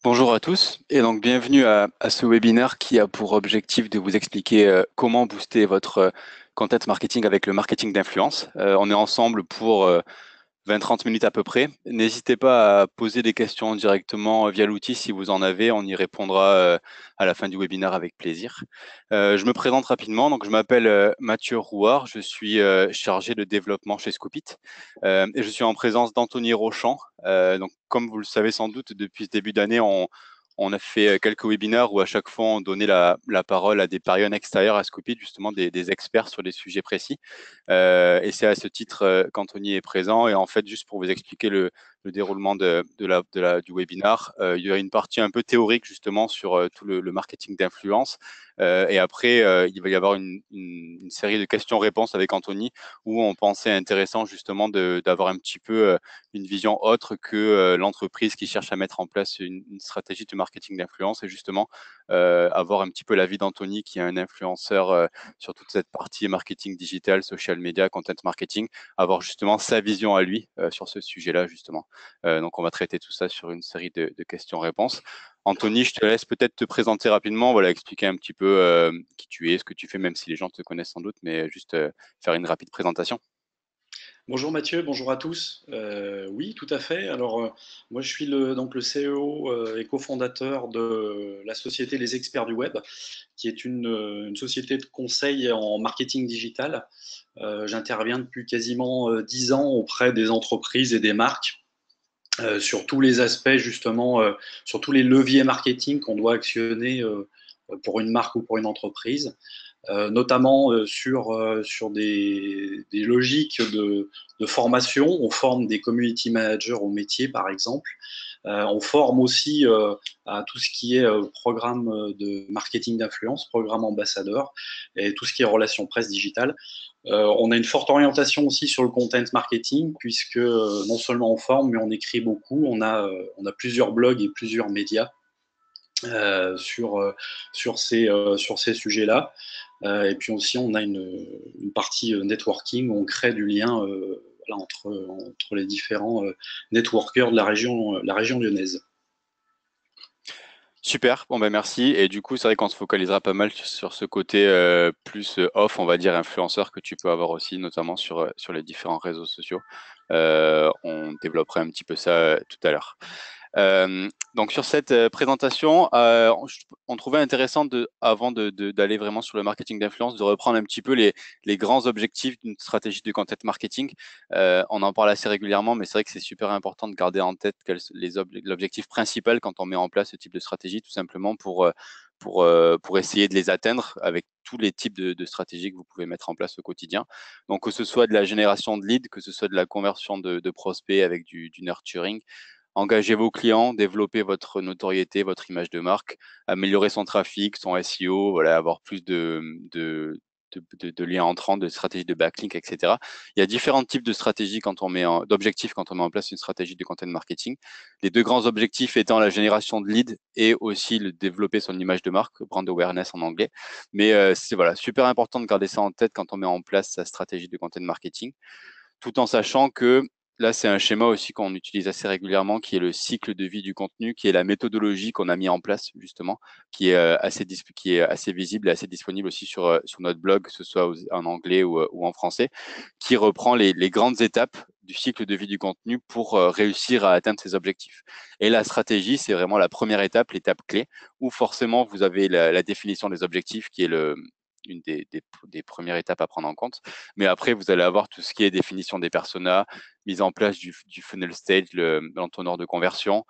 Bonjour à tous et donc bienvenue à ce webinaire qui a pour objectif de vous expliquer comment booster votre content marketing avec le marketing d'influence. On est ensemble pour 20-30 minutes à peu près. N'hésitez pas à poser des questions directement via l'outil si vous en avez. On y répondra à la fin du webinaire avec plaisir. Je me présente rapidement. Donc, je m'appelle Mathieu Rouard. Je suis chargé de développement chez Scoopit et je suis en présence d'Anthony Rochant. Donc, comme vous le savez sans doute, depuis ce début d'année, on a fait quelques webinaires où à chaque fois on donnait la parole à des personnes extérieures à Scoopit, justement des experts sur des sujets précis. Et c'est à ce titre qu'Anthony est présent. Et en fait, juste pour vous expliquer le déroulement du webinaire, il y a une partie un peu théorique justement sur tout le marketing d'influence. Et après, il va y avoir une série de questions-réponses avec Anthony où on pensait intéressant justement d'avoir un petit peu une vision autre que l'entreprise qui cherche à mettre en place une stratégie de marketing d'influence et justement avoir un petit peu l'avis d'Anthony qui est un influenceur sur toute cette partie marketing digital, social media, content marketing, avoir justement sa vision à lui sur ce sujet-là justement. Donc on va traiter tout ça sur une série de questions-réponses. Anthony, je te laisse peut-être te présenter rapidement, voilà, expliquer un petit peu qui tu es, ce que tu fais, même si les gens te connaissent sans doute, mais juste faire une rapide présentation. Bonjour Mathieu, bonjour à tous. Oui, tout à fait. Moi je suis donc le CEO et cofondateur de la société Les Experts du Web, qui est une société de conseil en marketing digital. J'interviens depuis quasiment 10 ans auprès des entreprises et des marques sur tous les aspects, justement, sur tous les leviers marketing qu'on doit actionner pour une marque ou pour une entreprise. Notamment sur des logiques de formation. On forme des community managers au métier, par exemple. On forme aussi à tout ce qui est programme de marketing d'influence, programme ambassadeur et tout ce qui est relations presse digitale. On a une forte orientation aussi sur le content marketing, puisque non seulement on forme, mais on écrit beaucoup. On a plusieurs blogs et plusieurs médias euh, sur, euh, sur ces sujets-là. Et puis aussi, on a une partie networking où on crée du lien voilà, entre les différents networkers de la région lyonnaise. Super, bon ben merci. Et du coup, c'est vrai qu'on se focalisera pas mal sur ce côté plus off, on va dire, influenceur que tu peux avoir aussi, notamment sur les différents réseaux sociaux. On développerait un petit peu ça tout à l'heure. Donc sur cette présentation, on trouvait intéressant avant d'aller vraiment sur le marketing d'influence, de reprendre un petit peu les grands objectifs d'une stratégie de content marketing. On en parle assez régulièrement, mais c'est vrai que c'est super important de garder en tête l'objectif principal quand on met en place ce type de stratégie, tout simplement pour essayer de les atteindre avec tous les types de stratégies que vous pouvez mettre en place au quotidien. Donc que ce soit de la génération de leads, que ce soit de la conversion de prospects avec du nurturing, engager vos clients, développer votre notoriété, votre image de marque, améliorer son trafic, son SEO, voilà, avoir plus de liens entrants, de stratégies de backlink, etc. Il y a différents types de stratégies d'objectifs quand on met en place une stratégie de content marketing. Les deux grands objectifs étant la génération de leads et aussi le développer son image de marque, brand awareness en anglais. Mais c'est voilà, super important de garder ça en tête quand on met en place sa stratégie de content marketing, tout en sachant que là, c'est un schéma aussi qu'on utilise assez régulièrement, qui est le cycle de vie du contenu, qui est la méthodologie qu'on a mis en place justement, qui est assez visible et assez disponible aussi sur notre blog, que ce soit en anglais ou en français, qui reprend les grandes étapes du cycle de vie du contenu pour réussir à atteindre ses objectifs. Et la stratégie, c'est vraiment la première étape, l'étape clé, où forcément vous avez la définition des objectifs, qui est une des premières étapes à prendre en compte. Mais après, vous allez avoir tout ce qui est définition des personas, mise en place du funnel stage, l'entonnoir de conversion,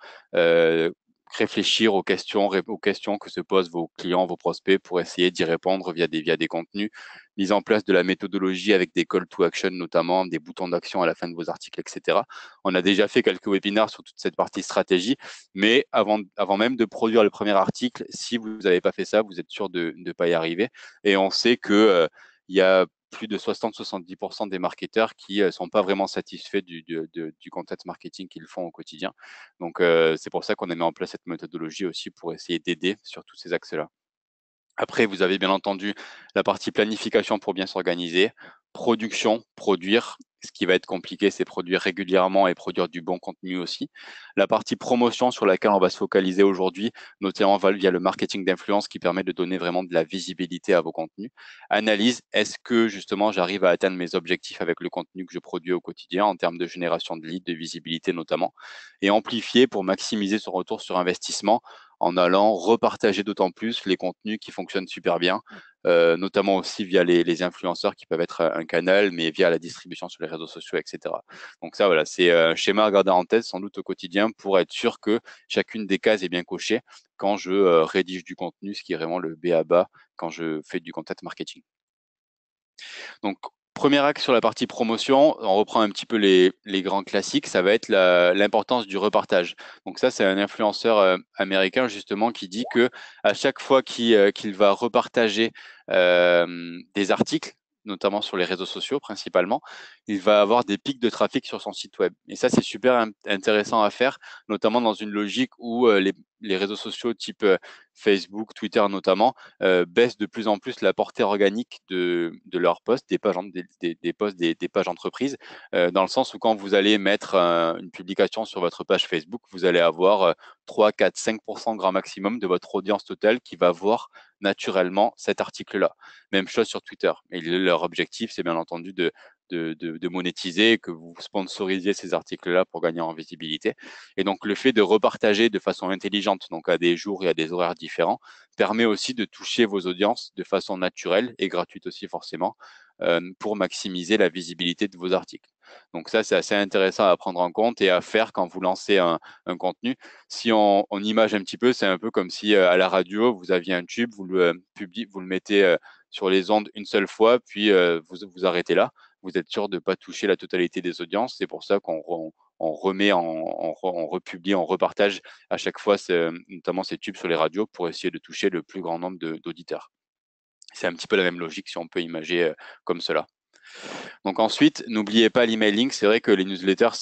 réfléchir aux questions que se posent vos clients, vos prospects pour essayer d'y répondre via des contenus, mise en place de la méthodologie avec des call to action, notamment des boutons d'action à la fin de vos articles, etc. On a déjà fait quelques webinaires sur toute cette partie stratégie, mais avant même de produire le premier article, si vous n'avez pas fait ça, vous êtes sûr de ne pas y arriver. Et on sait que il y a plus de 60-70% des marketeurs qui ne sont pas vraiment satisfaits du content marketing qu'ils font au quotidien. Donc, c'est pour ça qu'on a mis en place cette méthodologie aussi pour essayer d'aider sur tous ces axes-là. Après, vous avez bien entendu la partie planification pour bien s'organiser, production, produire, Ce qui va être compliqué, c'est produire régulièrement et produire du bon contenu aussi. La partie promotion sur laquelle on va se focaliser aujourd'hui, notamment via le marketing d'influence qui permet de donner vraiment de la visibilité à vos contenus. Analyse, est-ce que justement j'arrive à atteindre mes objectifs avec le contenu que je produis au quotidien en termes de génération de leads, de visibilité notamment. Et amplifier pour maximiser son retour sur investissement en allant repartager d'autant plus les contenus qui fonctionnent super bien, notamment aussi via les influenceurs qui peuvent être un canal, mais via la distribution sur les réseaux sociaux, etc. Donc ça, voilà, c'est un schéma à garder en tête sans doute au quotidien pour être sûr que chacune des cases est bien cochée quand je rédige du contenu, ce qui est vraiment le B à bas quand je fais du content marketing. Donc, premier axe sur la partie promotion, on reprend un petit peu les grands classiques, ça va être l'importance du repartage. Donc ça, c'est un influenceur américain justement qui dit que à chaque fois qu'il va repartager des articles, notamment sur les réseaux sociaux principalement, il va avoir des pics de trafic sur son site web. Et ça, c'est super intéressant à faire, notamment dans une logique où les réseaux sociaux type Facebook, Twitter notamment, baissent de plus en plus la portée organique de leurs posts, des pages, des posts des pages entreprises, dans le sens où quand vous allez mettre une publication sur votre page Facebook, vous allez avoir 3, 4, 5% grand maximum de votre audience totale qui va voir naturellement cet article-là. Même chose sur Twitter. Et leur objectif, c'est bien entendu de monétiser, que vous sponsorisiez ces articles-là pour gagner en visibilité. Et donc, le fait de repartager de façon intelligente, donc à des jours et à des horaires différents, permet aussi de toucher vos audiences de façon naturelle et gratuite aussi forcément, pour maximiser la visibilité de vos articles. Donc ça, c'est assez intéressant à prendre en compte et à faire quand vous lancez un contenu. Si on image un petit peu, c'est un peu comme si à la radio, vous aviez un tube, vous le publiez, vous le mettez sur les ondes une seule fois, puis vous arrêtez là. Vous êtes sûr de ne pas toucher la totalité des audiences. C'est pour ça on remet, on republie, on repartage à chaque fois, notamment ces tubes sur les radios pour essayer de toucher le plus grand nombre d'auditeurs. C'est un petit peu la même logique si on peut imaginer comme cela. Donc ensuite, n'oubliez pas l'emailing. C'est vrai que les newsletters,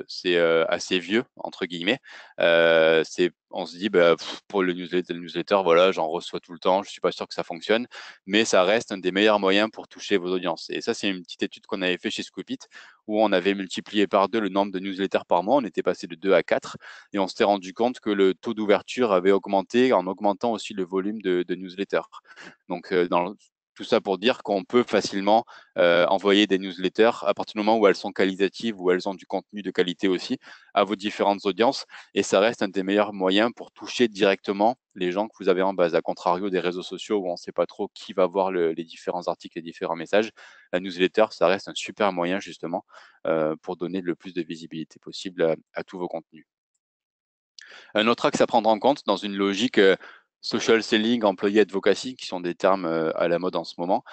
c'est assez vieux, entre guillemets. On se dit, bah, pour le newsletter, voilà, j'en reçois tout le temps, je suis pas sûr que ça fonctionne, mais ça reste un des meilleurs moyens pour toucher vos audiences. Et ça, c'est une petite étude qu'on avait fait chez Scoopit, où on avait multiplié par 2 le nombre de newsletters par mois. On était passé de 2 à 4, et on s'était rendu compte que le taux d'ouverture avait augmenté en augmentant aussi le volume de newsletters. Donc, tout ça pour dire qu'on peut facilement envoyer des newsletters à partir du moment où elles sont qualitatives, où elles ont du contenu de qualité aussi, à vos différentes audiences. Et ça reste un des meilleurs moyens pour toucher directement les gens que vous avez en base. À contrario des réseaux sociaux où on ne sait pas trop qui va voir les différents articles, les différents messages, la newsletter, ça reste un super moyen justement pour donner le plus de visibilité possible à tous vos contenus. Un autre axe à prendre en compte dans une logique social selling, employé advocacy, qui sont des termes à la mode en ce moment,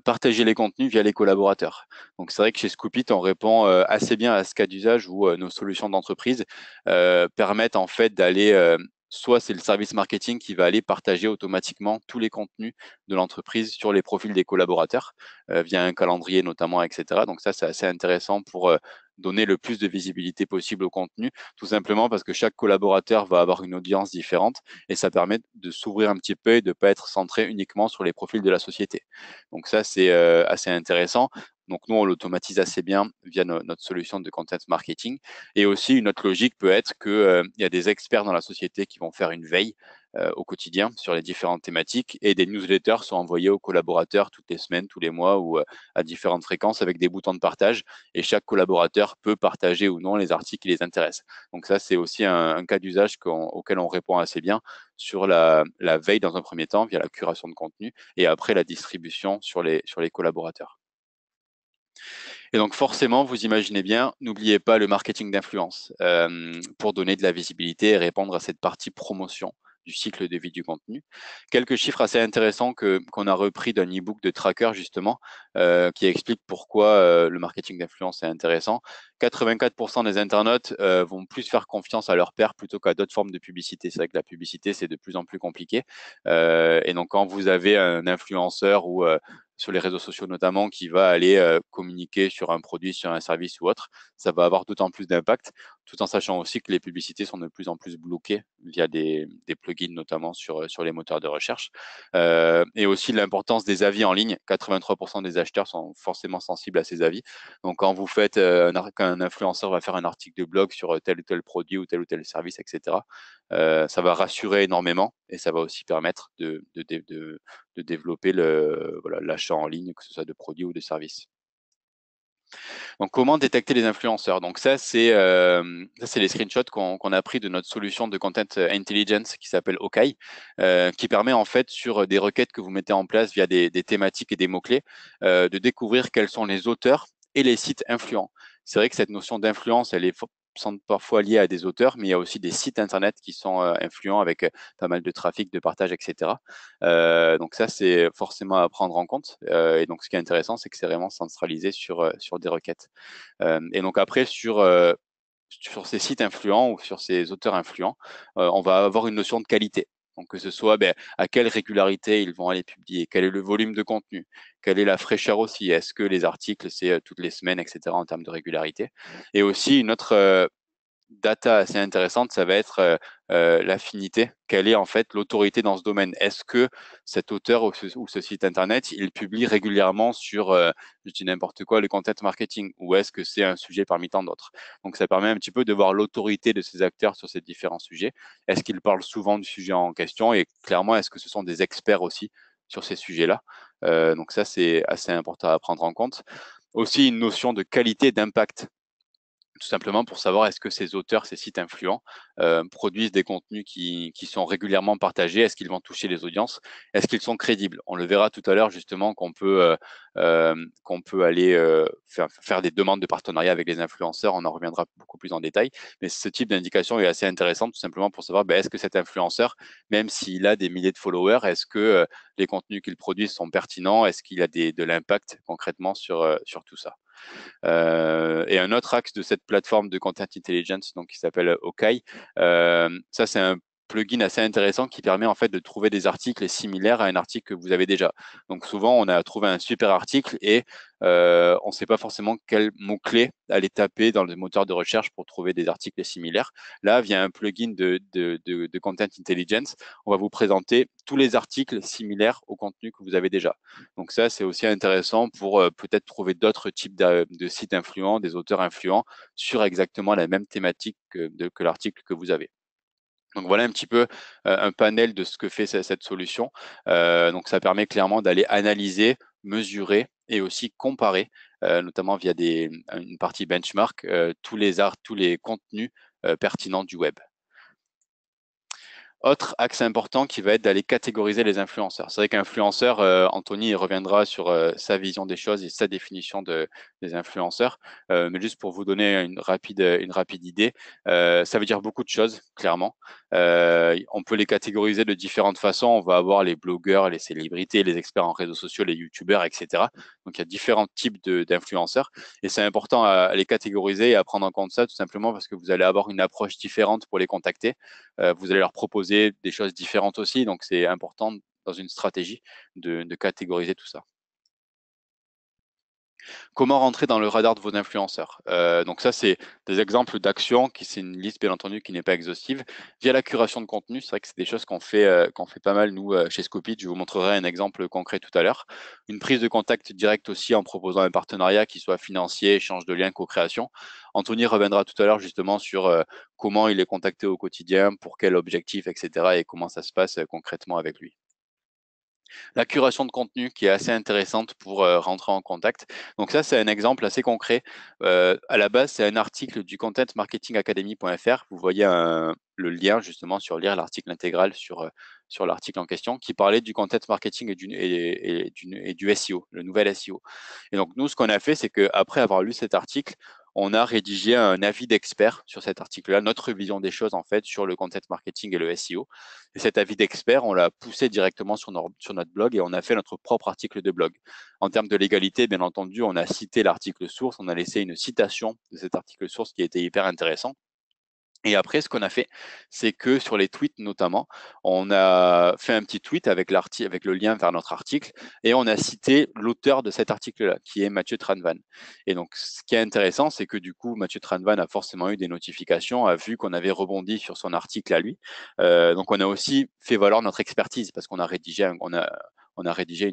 partager les contenus via les collaborateurs. Donc c'est vrai que chez Scoopit, on répond assez bien à ce cas d'usage où nos solutions d'entreprise permettent en fait d'aller, soit c'est le service marketing qui va aller partager automatiquement tous les contenus de l'entreprise sur les profils des collaborateurs via un calendrier notamment, etc. Donc ça, c'est assez intéressant pour donner le plus de visibilité possible au contenu, tout simplement parce que chaque collaborateur va avoir une audience différente et ça permet de s'ouvrir un petit peu et de ne pas être centré uniquement sur les profils de la société. Donc ça, c'est assez intéressant. Donc nous, on l'automatise assez bien via notre solution de content marketing. Et aussi, une autre logique peut être qu'il y a des experts dans la société qui vont faire une veille au quotidien sur les différentes thématiques et des newsletters sont envoyés aux collaborateurs toutes les semaines, tous les mois ou à différentes fréquences avec des boutons de partage et chaque collaborateur peut partager ou non les articles qui les intéressent. Donc ça, c'est aussi un cas d'usage auquel on répond assez bien sur la veille dans un premier temps via la curation de contenu et après la distribution sur les collaborateurs. Et donc forcément, vous imaginez bien, n'oubliez pas le marketing d'influence pour donner de la visibilité et répondre à cette partie promotion du cycle de vie du contenu. Quelques chiffres assez intéressants qu'on a repris d'un e-book de Tracker justement, qui explique pourquoi le marketing d'influence est intéressant. 84% des internautes vont plus faire confiance à leur pairs plutôt qu'à d'autres formes de publicité. C'est vrai que la publicité, c'est de plus en plus compliqué. Et donc quand vous avez un influenceur ou sur les réseaux sociaux notamment, qui va aller communiquer sur un produit, sur un service ou autre, ça va avoir d'autant plus d'impact, tout en sachant aussi que les publicités sont de plus en plus bloquées via des plugins, notamment sur les moteurs de recherche. Et aussi l'importance des avis en ligne. 83% des acheteurs sont forcément sensibles à ces avis. Donc, quand vous faites quand un influenceur va faire un article de blog sur tel ou tel produit ou tel service, etc., ça va rassurer énormément et ça va aussi permettre de développer voilà, l'achat en ligne, que ce soit de produits ou de services. Donc, comment détecter les influenceurs? Donc, ça, c'est les screenshots qu'on a pris de notre solution de content intelligence qui s'appelle Okai, qui permet en fait sur des requêtes que vous mettez en place via des thématiques et des mots-clés, de découvrir quels sont les auteurs et les sites influents. C'est vrai que cette notion d'influence, elle est sont parfois liées à des auteurs, mais il y a aussi des sites internet qui sont influents avec pas mal de trafic, de partage, etc. Donc ça, c'est forcément à prendre en compte. Et donc, ce qui est intéressant, c'est que c'est vraiment centralisé sur des requêtes. Et donc après, sur ces sites influents ou sur ces auteurs influents, on va avoir une notion de qualité. Donc, que ce soit à quelle régularité ils vont aller publier, quel est le volume de contenu, quelle est la fraîcheur aussi, est-ce que les articles, c'est toutes les semaines, etc., en termes de régularité. Et aussi, une autre data assez intéressante, ça va être l'affinité. Quelle est en fait l'autorité dans ce domaine? Est-ce que cet auteur ou ce site internet, il publie régulièrement sur, je dis n'importe quoi, le content marketing, ou est-ce que c'est un sujet parmi tant d'autres? Donc, ça permet un petit peu de voir l'autorité de ces acteurs sur ces différents sujets. Est-ce qu'ils parlent souvent du sujet en question? Et clairement, est-ce que ce sont des experts aussi sur ces sujets-là? Donc ça, c'est assez important à prendre en compte. Aussi, une notion de qualité d'impact, tout simplement pour savoir est-ce que ces auteurs, ces sites influents produisent des contenus qui sont régulièrement partagés, est-ce qu'ils vont toucher les audiences, est-ce qu'ils sont crédibles. On le verra tout à l'heure justement qu'on peut aller faire des demandes de partenariat avec les influenceurs, on en reviendra beaucoup plus en détail, mais ce type d'indication est assez intéressante tout simplement pour savoir est-ce que cet influenceur, même s'il a des milliers de followers, est-ce que les contenus qu'il produit sont pertinents, est-ce qu'il a de l'impact concrètement sur tout ça. Et un autre axe de cette plateforme de content intelligence, donc qui s'appelle Okai, ça c'est un plugin assez intéressant qui permet en fait de trouver des articles similaires à un article que vous avez déjà. Donc souvent on a trouvé un super article et on ne sait pas forcément quel mot-clé aller taper dans le moteur de recherche pour trouver des articles similaires. Là, via un plugin de content intelligence, on va vous présenter tous les articles similaires au contenu que vous avez déjà. Donc ça, c'est aussi intéressant pour peut-être trouver d'autres types de sites influents, des auteurs influents sur exactement la même thématique que l'article que vous avez. Donc voilà un petit peu un panel de ce que fait cette solution. Donc ça permet clairement d'aller analyser, mesurer et aussi comparer, notamment via une partie benchmark, tous les contenus pertinents du web. Autre axe important qui va être d'aller catégoriser les influenceurs. C'est vrai qu'influenceur, Anthony reviendra sur sa vision des choses et sa définition des influenceurs. Mais juste pour vous donner une rapide idée, ça veut dire beaucoup de choses, clairement. On peut les catégoriser de différentes façons. On va avoir les blogueurs, les célébrités, les experts en réseaux sociaux, les youtubeurs, etc. Donc, il y a différents types d'influenceurs. Et c'est important à les catégoriser et à prendre en compte ça, tout simplement parce que vous allez avoir une approche différente pour les contacter. Vous allez leur proposer des choses différentes aussi. Donc, c'est important dans une stratégie de catégoriser tout ça. Comment rentrer dans le radar de vos influenceurs? Donc ça, c'est des exemples d'actions, c'est une liste bien entendu qui n'est pas exhaustive. Via la curation de contenu, c'est vrai que c'est des choses qu'on fait pas mal nous chez Scopit. Je vous montrerai un exemple concret tout à l'heure. Une prise de contact directe aussi en proposant un partenariat qui soit financier, échange de liens, co-création. Anthony reviendra tout à l'heure justement sur comment il est contacté au quotidien, pour quel objectif, etc. et comment ça se passe concrètement avec lui. La curation de contenu qui est assez intéressante pour rentrer en contact. Donc ça, c'est un exemple assez concret. À la base, c'est un article du contentmarketingacademy.fr. Vous voyez le lien justement sur lire l'article intégral sur l'article en question qui parlait du content marketing et du SEO, le nouvel SEO. Et donc nous, ce qu'on a fait, c'est qu'après avoir lu cet article, on a rédigé un avis d'expert sur cet article-là, notre vision des choses en fait sur le content marketing et le SEO. Et cet avis d'expert, on l'a poussé directement sur notre blog et on a fait notre propre article de blog. En termes de légalité, bien entendu, on a cité l'article source, on a laissé une citation de cet article source qui était hyper intéressant. Et après, ce qu'on a fait, c'est que sur les tweets notamment, on a fait un petit tweet avec avec le lien vers notre article et on a cité l'auteur de cet article-là, qui est Mathieu Tranvan. Et donc, ce qui est intéressant, c'est que du coup, Mathieu Tranvan a forcément eu des notifications, a vu qu'on avait rebondi sur son article à lui. Donc, on a aussi fait valoir notre expertise parce qu'on a rédigé, on a rédigé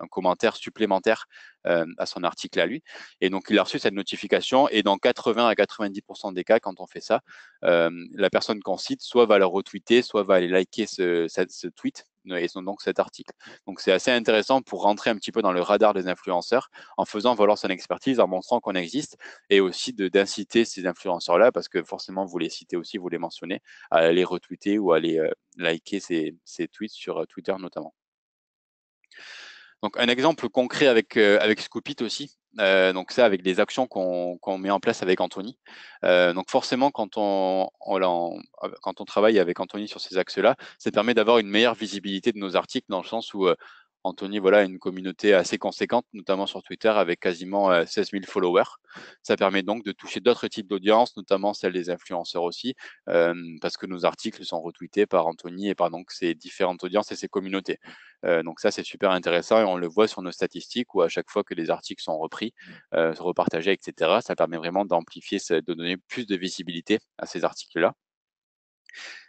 un commentaire supplémentaire à son article à lui. Et donc, il a reçu cette notification. Et dans 80 à 90% des cas, quand on fait ça, la personne qu'on cite soit va le retweeter, soit va aller liker ce tweet et donc cet article. Donc c'est assez intéressant pour rentrer un petit peu dans le radar des influenceurs en faisant valoir son expertise, en montrant qu'on existe et aussi d'inciter ces influenceurs-là, parce que forcément vous les citez aussi, vous les mentionnez, à aller retweeter ou à aller liker ces tweets sur Twitter notamment. Donc un exemple concret avec Scoopit aussi. Donc ça avec des actions qu'on met en place avec Anthony. Donc forcément quand on travaille avec Anthony sur ces axes-là, ça permet d'avoir une meilleure visibilité de nos articles dans le sens où Anthony voilà, a une communauté assez conséquente, notamment sur Twitter, avec quasiment 16 000 followers. Ça permet donc de toucher d'autres types d'audience, notamment celle des influenceurs aussi, parce que nos articles sont retweetés par Anthony et par donc ses différentes audiences et ses communautés. Donc ça, c'est super intéressant et on le voit sur nos statistiques où à chaque fois que les articles sont repris, repartagés, etc., ça permet vraiment d'amplifier, de donner plus de visibilité à ces articles-là.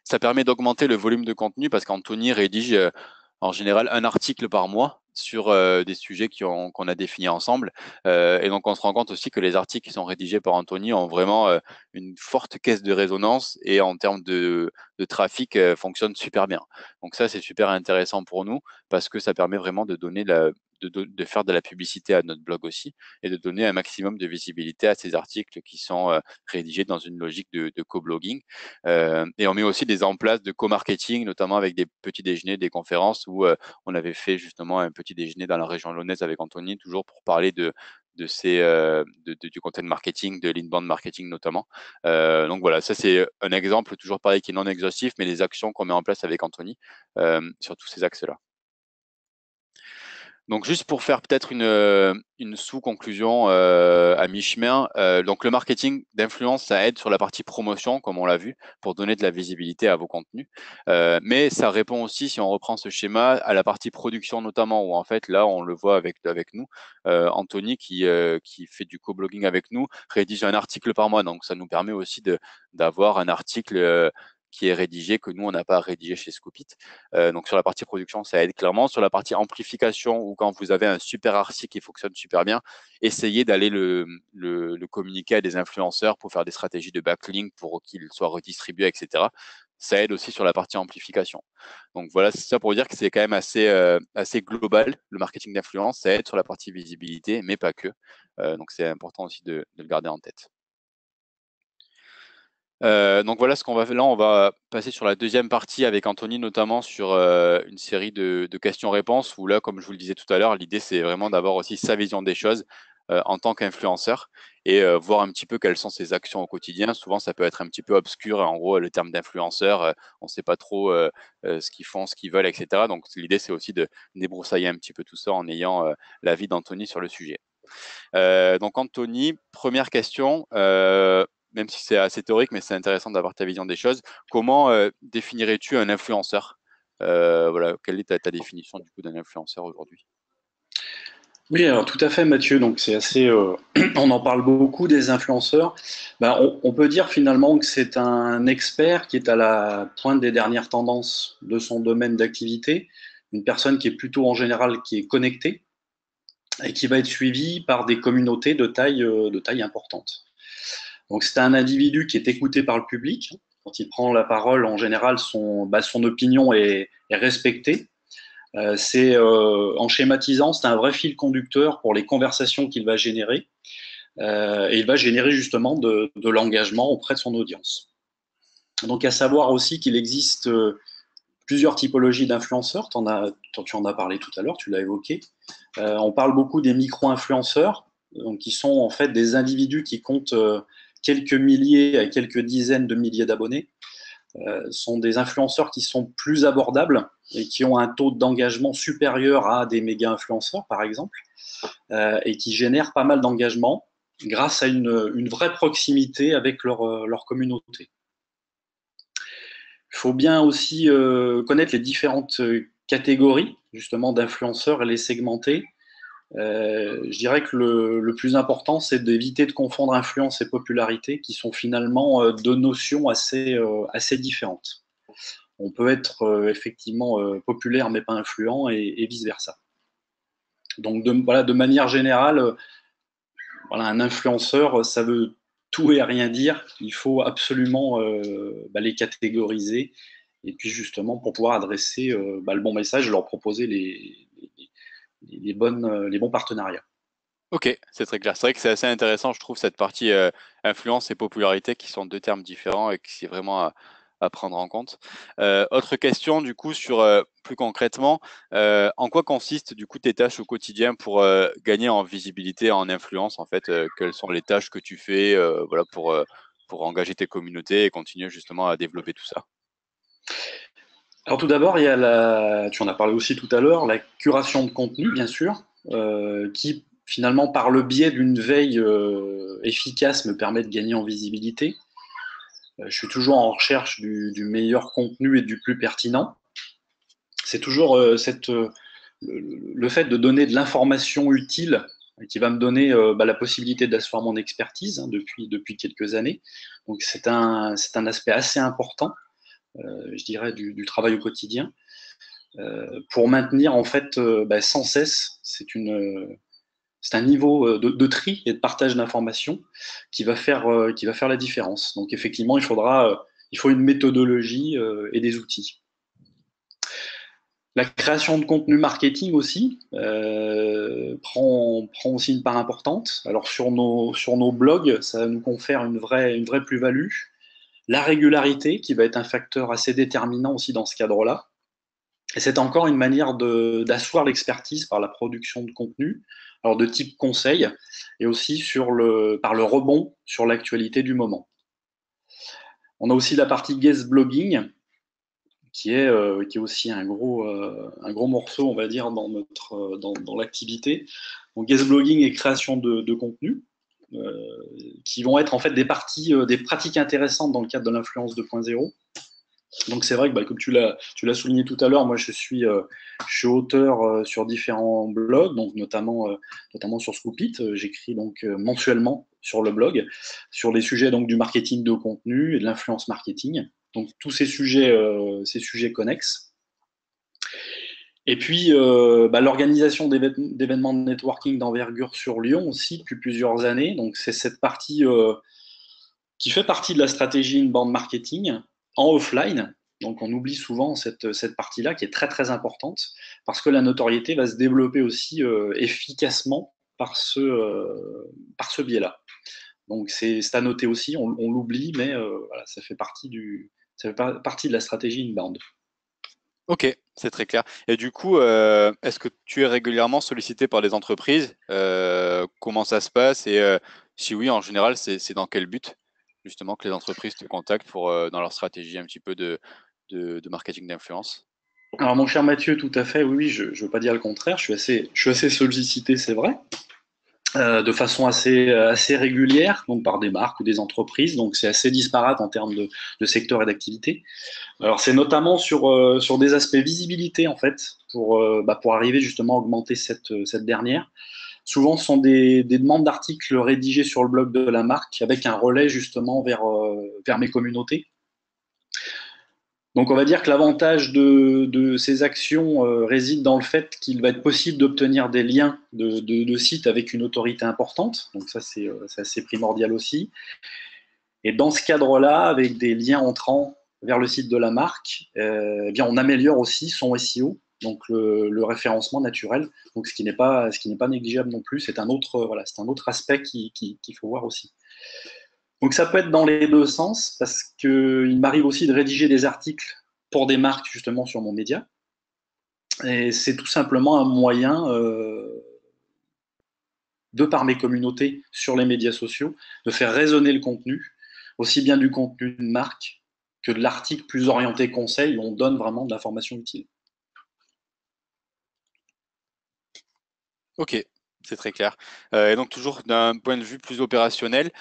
Ça permet d'augmenter le volume de contenu parce qu'Anthony rédige en général un article par mois sur des sujets qu'on a définis ensemble. Et donc, on se rend compte aussi que les articles qui sont rédigés par Anthony ont vraiment une forte caisse de résonance et en termes de trafic, fonctionnent super bien. Donc ça, c'est super intéressant pour nous parce que ça permet vraiment de donner de faire de la publicité à notre blog aussi et de donner un maximum de visibilité à ces articles qui sont rédigés dans une logique de co-blogging. Et on met aussi des en place de co-marketing, notamment avec des petits déjeuners, des conférences où on avait fait justement un petit déjeuner dans la région lyonnaise avec Anthony, toujours pour parler du content marketing, de l'inbound marketing notamment. Donc voilà, ça c'est un exemple, toujours pareil, qui est non exhaustif, mais les actions qu'on met en place avec Anthony sur tous ces axes-là. Donc juste pour faire peut-être une sous-conclusion à mi-chemin, donc le marketing d'influence, ça aide sur la partie promotion, comme on l'a vu, pour donner de la visibilité à vos contenus. Mais ça répond aussi, si on reprend ce schéma, à la partie production notamment, où en fait, là, on le voit avec nous, Anthony qui fait du co-blogging avec nous, rédige un article par mois. Donc ça nous permet aussi d'avoir un article qui est rédigé, que nous, on n'a pas rédigé chez Scoopit. Donc sur la partie production, ça aide clairement. Sur la partie amplification, ou quand vous avez un super article qui fonctionne super bien, essayez d'aller le communiquer à des influenceurs pour faire des stratégies de backlink pour qu'il soit redistribué, etc. Ça aide aussi sur la partie amplification. Donc voilà, c'est ça pour dire que c'est quand même assez global, le marketing d'influence. Ça aide sur la partie visibilité, mais pas que. Donc c'est important aussi de le garder en tête. Donc voilà ce qu'on va faire. Là, on va passer sur la deuxième partie avec Anthony, notamment sur une série de questions-réponses, où là, comme je vous le disais tout à l'heure, l'idée, c'est vraiment d'avoir aussi sa vision des choses en tant qu'influenceur et voir un petit peu quelles sont ses actions au quotidien. Souvent, ça peut être un petit peu obscur. En gros, le terme d'influenceur, on ne sait pas trop ce qu'ils font, ce qu'ils veulent, etc. Donc l'idée, c'est aussi de débroussailler un petit peu tout ça en ayant l'avis d'Anthony sur le sujet. Donc Anthony, première question, même si c'est assez théorique, mais c'est intéressant d'avoir ta vision des choses. Comment définirais-tu un influenceur? Voilà, quelle est ta définition du coup d'un influenceur aujourd'hui? Oui, alors tout à fait, Mathieu. Donc c'est assez, on en parle beaucoup des influenceurs. Ben, on peut dire finalement que c'est un expert qui est à la pointe des dernières tendances de son domaine d'activité, une personne qui est plutôt en général qui est connectée et qui va être suivie par des communautés de taille importante. Donc c'est un individu qui est écouté par le public. Quand il prend la parole, en général, son opinion est respectée. En schématisant, c'est un vrai fil conducteur pour les conversations qu'il va générer. Et il va générer justement de l'engagement auprès de son audience. Donc, à savoir aussi qu'il existe plusieurs typologies d'influenceurs. Tu en as parlé tout à l'heure, tu l'as évoqué. On parle beaucoup des micro-influenceurs, donc qui sont en fait des individus qui comptent quelques milliers à quelques dizaines de milliers d'abonnés. Sont des influenceurs qui sont plus abordables et qui ont un taux d'engagement supérieur à des méga-influenceurs, par exemple, et qui génèrent pas mal d'engagement grâce à une vraie proximité avec leur communauté. faut bien aussi connaître les différentes catégories justement d'influenceurs et les segmenter. Je dirais que le plus important, c'est d'éviter de confondre influence et popularité, qui sont finalement deux notions assez différentes. On peut être effectivement populaire mais pas influent et vice-versa. Donc voilà, de manière générale, voilà, un influenceur, ça veut tout et rien dire. Il faut absolument les catégoriser et puis justement pour pouvoir adresser le bon message et leur proposer les bons partenariats. Ok, c'est très clair. C'est vrai que c'est assez intéressant, je trouve, cette partie influence et popularité qui sont deux termes différents et qui c'est vraiment à prendre en compte. Autre question, du coup, sur plus concrètement, en quoi consistent du coup tes tâches au quotidien pour gagner en visibilité, en influence, en fait, quelles sont les tâches que tu fais, voilà, pour engager tes communautés et continuer justement à développer tout ça? Alors tout d'abord, il y a tu en as parlé aussi tout à l'heure, la curation de contenu, bien sûr, qui finalement, par le biais d'une veille efficace, me permet de gagner en visibilité. Je suis toujours en recherche du meilleur contenu et du plus pertinent. C'est toujours le fait de donner de l'information utile qui va me donner la possibilité d'asseoir mon expertise depuis quelques années. Donc c'est un aspect assez important, je dirais, du travail au quotidien. Pour maintenir en fait sans cesse, c'est un niveau de tri et de partage d'informations qui va faire la différence. Donc effectivement, il faut une méthodologie et des outils. La création de contenu marketing aussi prend aussi une part importante. Alors sur nos blogs, ça nous confère une vraie plus-value. La régularité qui va être un facteur assez déterminant aussi dans ce cadre-là. Et c'est encore une manière d'asseoir l'expertise par la production de contenu, alors de type conseil, et aussi par le rebond sur l'actualité du moment. On a aussi la partie guest blogging, qui est aussi un gros morceau, on va dire, dans l'activité. Donc, guest blogging et création de contenu, qui vont être en fait des pratiques intéressantes dans le cadre de l'influence 2.0. Donc c'est vrai que comme tu l'as souligné tout à l'heure, moi je suis auteur sur différents blogs, donc notamment sur Scoopit. J'écris donc mensuellement sur le blog sur les sujets donc du marketing de contenu et de l'influence marketing. Donc tous ces sujets connexes. Et puis l'organisation d'événements de networking d'envergure sur Lyon aussi depuis plusieurs années. Donc c'est cette partie qui fait partie de la stratégie inbound marketing en offline. Donc on oublie souvent cette partie-là qui est très très importante parce que la notoriété va se développer aussi efficacement par ce biais-là. Donc c'est à noter aussi, on l'oublie, mais voilà, ça fait partie de la stratégie inbound. Ok, c'est très clair. Et du coup, est-ce que tu es régulièrement sollicité par des entreprises? Comment ça se passe? Et si oui, en général, c'est dans quel but, justement, que les entreprises te contactent pour, dans leur stratégie un petit peu de marketing d'influence? Alors mon cher Mathieu, tout à fait, oui, je ne veux pas dire le contraire, je suis assez sollicité, c'est vrai. De façon assez régulière, donc par des marques ou des entreprises. Donc c'est assez disparate en termes de secteur et d'activité. Alors c'est notamment sur des aspects visibilité en fait, pour arriver justement à augmenter cette dernière. Souvent ce sont des demandes d'articles rédigés sur le blog de la marque avec un relais justement vers mes communautés. Donc on va dire que l'avantage de ces actions réside dans le fait qu'il va être possible d'obtenir des liens de sites avec une autorité importante. Donc ça c'est assez primordial aussi. Et dans ce cadre-là, avec des liens entrants vers le site de la marque, eh bien on améliore aussi son SEO, donc le référencement naturel. Donc ce qui n'est pas négligeable non plus. C'est un autre voilà, c'est un autre aspect qu'il faut voir aussi. Donc ça peut être dans les deux sens, parce qu'il m'arrive aussi de rédiger des articles pour des marques justement sur mon média. Et c'est tout simplement un moyen, de par mes communautés sur les médias sociaux, de faire résonner le contenu, aussi bien du contenu de marque que de l'article plus orienté conseil, où on donne vraiment de l'information utile. Ok, C'est très clair. Et donc toujours d'un point de vue plus opérationnel,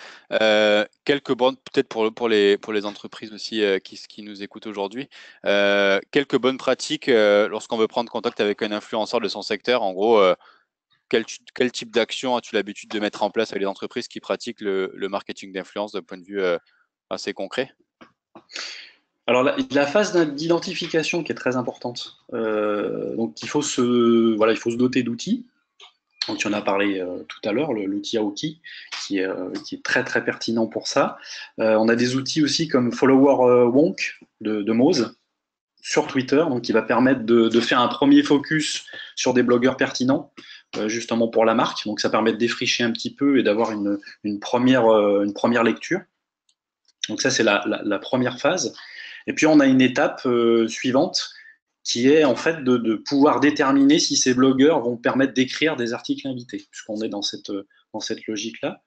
quelques bonnes, peut-être pour les entreprises aussi qui nous écoutent aujourd'hui, quelques bonnes pratiques lorsqu'on veut prendre contact avec un influenceur de son secteur. En gros, quel type d'action as-tu l'habitude de mettre en place avec les entreprises qui pratiquent le marketing d'influence d'un point de vue assez concret? Alors la phase d'identification qui est très importante. Donc il faut se doter d'outils. Donc tu en as parlé tout à l'heure, l'outil Aoki, qui est très très pertinent pour ça. On a des outils aussi comme Follower Wonk de Moz sur Twitter, donc qui va permettre de faire un premier focus sur des blogueurs pertinents, justement pour la marque. Donc ça permet de défricher un petit peu et d'avoir une première lecture. Donc ça c'est la première phase. Et puis on a une étape suivante qui est en fait de pouvoir déterminer si ces blogueurs vont permettre d'écrire des articles invités, puisqu'on est dans cette logique-là.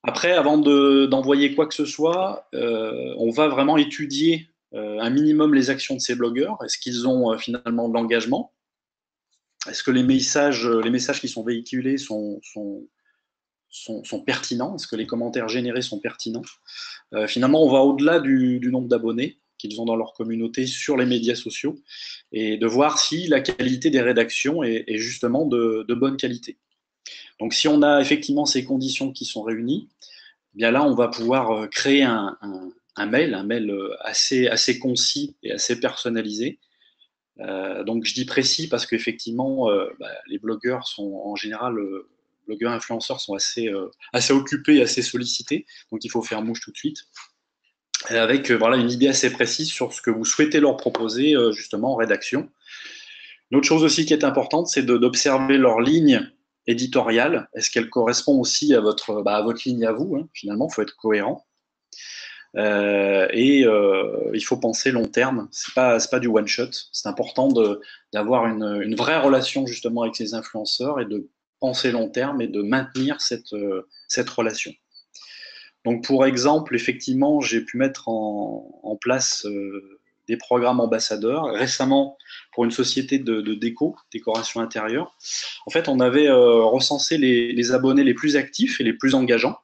Après, avant d'envoyer quoi que ce soit, on va vraiment étudier un minimum les actions de ces blogueurs. Est-ce qu'ils ont finalement de l'engagement? Est-ce que les messages qui sont véhiculés sont pertinents? Est-ce que les commentaires générés sont pertinents? Finalement, on va au-delà du nombre d'abonnés qu'ils ont dans leur communauté sur les médias sociaux et de voir si la qualité des rédactions est justement de bonne qualité. Donc, si on a effectivement ces conditions qui sont réunies, eh bien là, on va pouvoir créer un mail assez concis et assez personnalisé. Donc, je dis précis parce qu'effectivement, les blogueurs sont en général, blogueurs influenceurs sont assez occupés, assez sollicités. Donc, il faut faire mouche tout de suite avec voilà, une idée assez précise sur ce que vous souhaitez leur proposer justement en rédaction. Une autre chose aussi qui est importante, c'est d'observer leur ligne éditoriale. Est-ce qu'elle correspond aussi à votre ligne à vous, hein, finalement, il faut être cohérent. Il faut penser long terme. C'est pas du one shot. C'est important d'avoir une vraie relation justement avec ces influenceurs et de penser long terme et de maintenir cette relation. Donc, pour exemple, effectivement, j'ai pu mettre en place des programmes ambassadeurs. Récemment, pour une société de décoration intérieure, en fait, on avait recensé les abonnés les plus actifs et les plus engageants.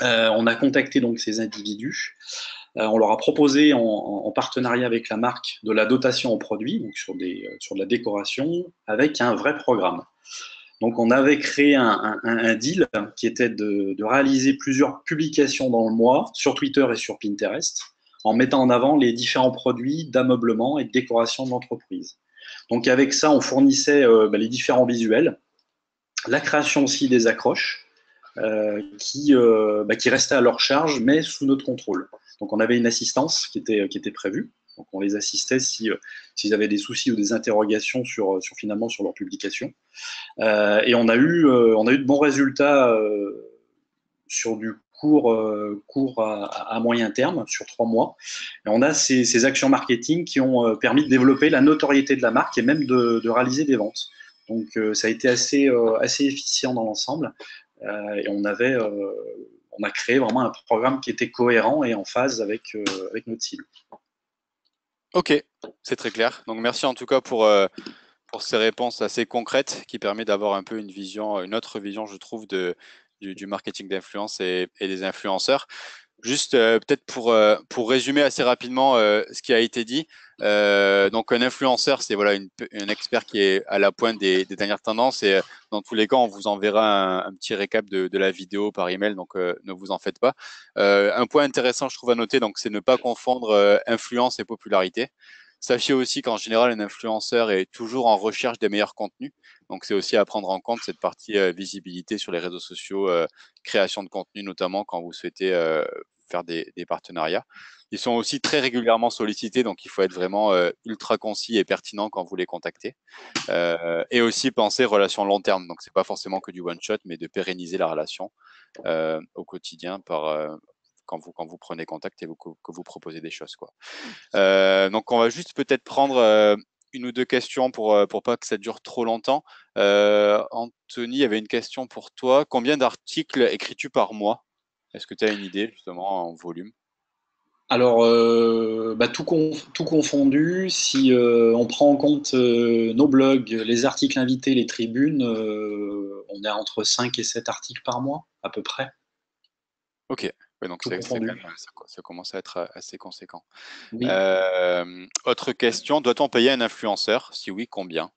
On a contacté donc ces individus. On leur a proposé en partenariat avec la marque de la dotation en produits, donc sur de la décoration, avec un vrai programme. Donc, on avait créé un deal qui était de réaliser plusieurs publications dans le mois sur Twitter et sur Pinterest, en mettant en avant les différents produits d'ameublement et de décoration de l'entreprise. Donc, avec ça, on fournissait les différents visuels, la création aussi des accroches qui restaient à leur charge, mais sous notre contrôle. Donc, on avait une assistance qui était prévue. Donc, on les assistait s'ils avaient des soucis ou des interrogations finalement sur leur publication. Et on a eu de bons résultats sur du court à moyen terme, sur 3 mois. Et on a ces actions marketing qui ont permis de développer la notoriété de la marque et même de réaliser des ventes. Donc ça a été assez efficient dans l'ensemble. Et on a créé vraiment un programme qui était cohérent et en phase avec notre cible. Ok, c'est très clair. Donc merci en tout cas pour ces réponses assez concrètes qui permettent d'avoir un peu une autre vision, je trouve, du marketing d'influence et des influenceurs. Juste peut-être pour résumer assez rapidement ce qui a été dit. Donc un influenceur, c'est voilà un expert qui est à la pointe des dernières tendances et dans tous les cas, on vous enverra un petit récap de la vidéo par email, donc ne vous en faites pas. Un point intéressant, je trouve à noter, donc c'est ne pas confondre influence et popularité. Sachez aussi qu'en général, un influenceur est toujours en recherche des meilleurs contenus. Donc, c'est aussi à prendre en compte cette partie visibilité sur les réseaux sociaux, création de contenu, notamment quand vous souhaitez faire des partenariats. Ils sont aussi très régulièrement sollicités, donc il faut être vraiment ultra concis et pertinent quand vous les contactez. Et aussi penser relation long terme. Donc, c'est pas forcément que du one shot, mais de pérenniser la relation au quotidien quand vous prenez contact et que vous proposez des choses, quoi. Donc, on va juste peut-être prendre une ou deux questions pour pas que ça dure trop longtemps. Anthony, il y avait une question pour toi. Combien d'articles écris-tu par mois? Est-ce que tu as une idée justement en volume? Alors, tout confondu, si on prend en compte nos blogs, les articles invités, les tribunes, on est entre 5 et 7 articles par mois, à peu près, Ok, ouais, donc tout c'est quand confondu. même, ça commence à être assez conséquent. Oui, Autre question, doit-on payer un influenceur? Si oui, combien?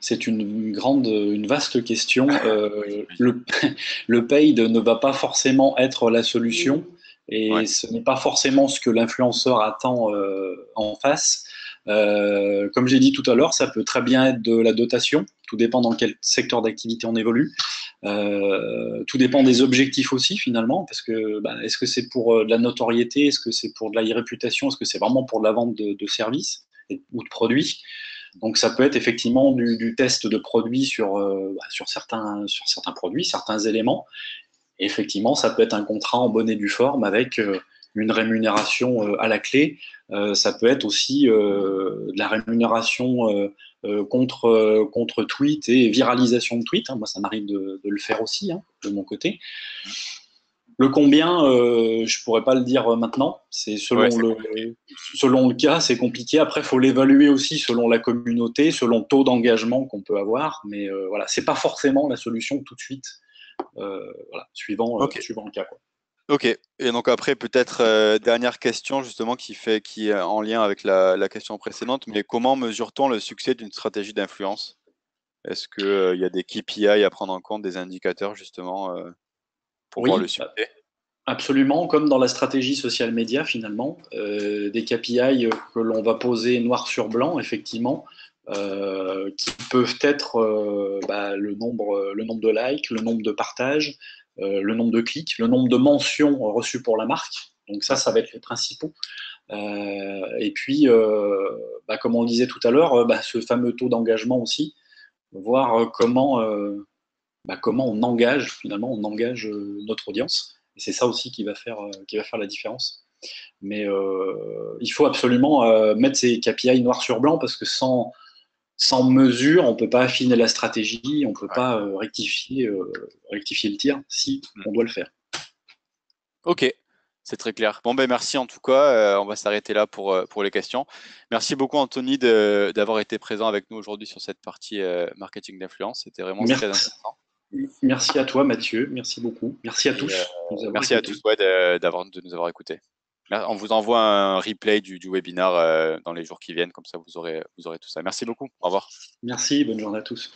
c'est une vaste question. J'imagine. Le paid ne va pas forcément être la solution et Ouais, ce n'est pas forcément ce que l'influenceur attend en face. Comme j'ai dit tout à l'heure, ça peut très bien être de la dotation, tout dépend dans quel secteur d'activité on évolue. Tout dépend des objectifs aussi finalement, parce que est-ce que c'est pour de la notoriété, est-ce que c'est pour de la réputation, est-ce que c'est vraiment pour de la vente de services ou de produits. Donc ça peut être effectivement du test de produits sur certains produits, certains éléments. Et effectivement, ça peut être un contrat en bonne et due forme avec une rémunération à la clé. Ça peut être aussi de la rémunération contre tweet et viralisation de tweet, hein. Moi, ça m'arrive de le faire aussi, hein, de mon côté. Le combien, je pourrais pas le dire maintenant. C'est ouais, c'est compliqué. selon le cas, c'est compliqué. Après, il faut l'évaluer aussi selon la communauté, selon le taux d'engagement qu'on peut avoir. Mais voilà, c'est pas forcément la solution tout de suite. Voilà, Ok, suivant le cas, quoi. ok. Et donc après, peut-être dernière question justement qui est en lien avec la question précédente, mais comment mesure-t-on le succès d'une stratégie d'influence? Est-ce que il y a des KPI à prendre en compte, des indicateurs justement pour voir le Oui, succès? absolument, comme dans la stratégie social média finalement, des KPI que l'on va poser noir sur blanc, effectivement, qui peuvent être le nombre de likes, le nombre de partages, le nombre de clics, le nombre de mentions reçues pour la marque. Donc Ouais. ça va être les principaux. Et puis, comme on le disait tout à l'heure, ce fameux taux d'engagement aussi, voir comment on engage, finalement, on engage notre audience. Et c'est ça aussi qui va faire la différence. Mais il faut absolument mettre ces KPI noir sur blanc parce que sans mesure, on ne peut pas affiner la stratégie, on ne peut Ouais. pas rectifier le tir si Mm. on doit le faire. Ok, c'est très clair. Bon, ben merci en tout cas. On va s'arrêter là pour les questions. Merci beaucoup, Anthony, d'avoir été présent avec nous aujourd'hui sur cette partie marketing d'influence. C'était vraiment très Merci, intéressant. merci à toi, Mathieu. Merci beaucoup. Merci à Et tous de nous avoir merci à tous écoutés. ouais, de nous avoir écoutés. On vous envoie un replay du webinaire dans les jours qui viennent, comme ça vous aurez tout ça. Merci beaucoup. Au revoir. Merci, bonne journée à tous.